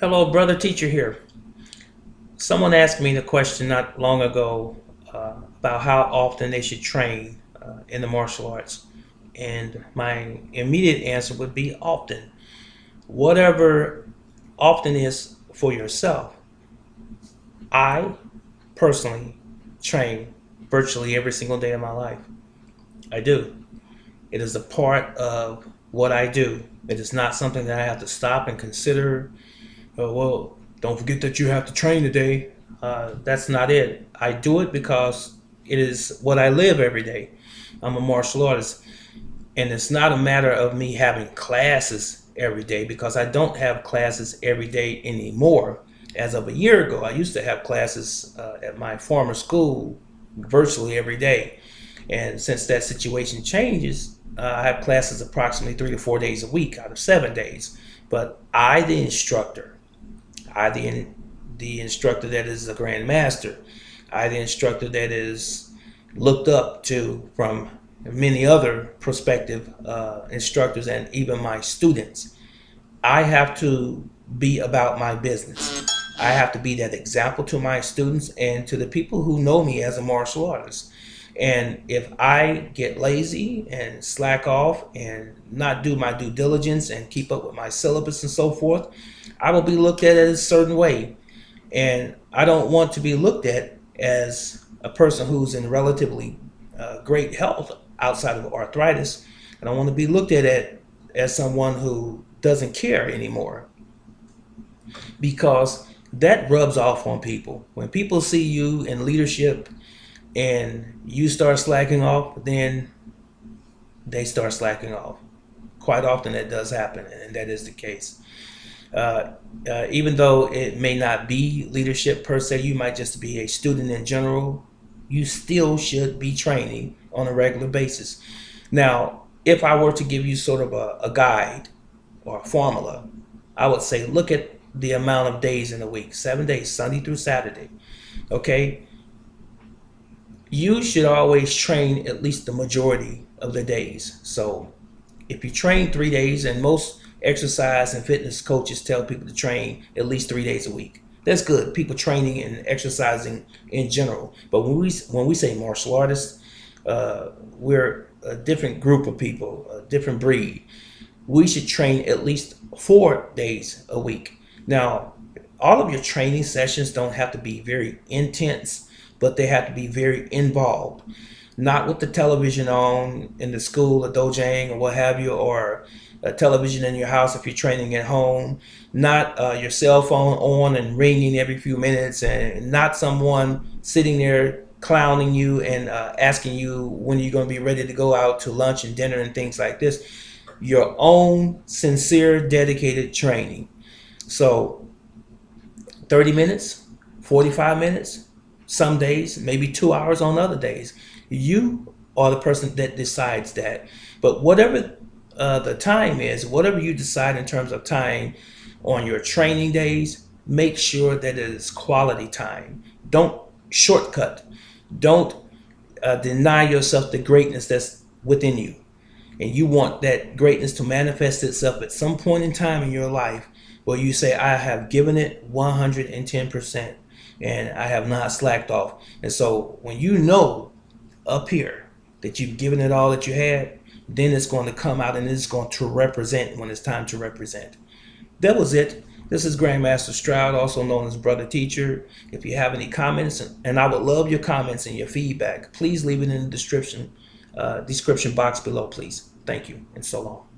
Hello, brother teacher here. Someone asked me the question not long ago about how often they should train in the martial arts. And my immediate answer would be often. Whatever often is for yourself. I personally train virtually every single day of my life. I do. It is a part of what I do. It is not something that I have to stop and consider. Well, don't forget that you have to train today. That's not it. I do it because it is what I live every day. I'm a martial artist. And it's not a matter of me having classes every day because I don't have classes every day anymore. As of a year ago, I used to have classes at my former school virtually every day. And since that situation changes, I have classes approximately 3 to 4 days a week out of 7 days. But the instructor, the instructor that is a grandmaster, the instructor that is looked up to from many other prospective instructors and even my students. I have to be about my business. I have to be that example to my students and to the people who know me as a martial artist. And if I get lazy and slack off and not do my due diligence and keep up with my syllabus and so forth, I will be looked at as a certain way. And I don't want to be looked at as a person who's in relatively great health outside of arthritis. I don't want to be looked at as someone who doesn't care anymore because that rubs off on people. When people see you in leadership and you start slacking off, then they start slacking off. Quite often that does happen, and that is the case. Even though it may not be leadership per se, you might just be a student in general, you still should be training on a regular basis. Now, if I were to give you sort of a guide or a formula, I would say look at the amount of days in a week, 7 days, Sunday through Saturday. Okay, you should always train at least the majority of the days. So if you train 3 days, and most exercise and fitness coaches tell people to train at least 3 days a week. That's good. People training and exercising in general. But when we say martial artists, we're a different group of people, a different breed. We should train at least 4 days a week. Now, all of your training sessions don't have to be very intense, but they have to be very involved. Not with the television on in the school, a dojang, or what have you, or a television in your house if you're training at home. Not your cell phone on and ringing every few minutes, and not someone sitting there clowning you and asking you when you're going to be ready to go out to lunch and dinner and things like this. Your own sincere, dedicated training. So 30 minutes, 45 minutes, some days, maybe 2 hours on other days. You are the person that decides that. But whatever the time is, whatever you decide in terms of time on your training days, make sure that it is quality time. Don't shortcut. Don't deny yourself the greatness that's within you. And you want that greatness to manifest itself at some point in time in your life where you say, I have given it 110% and I have not slacked off. And so when you know up here that you've given it all that you had, then it's going to come out and it's going to represent when it's time to represent. That was it. This is Grandmaster Stroud, also known as Brother Teacher. If you have any comments, and I would love your comments and your feedback, please leave it in the description box below, please. Thank you, and so long.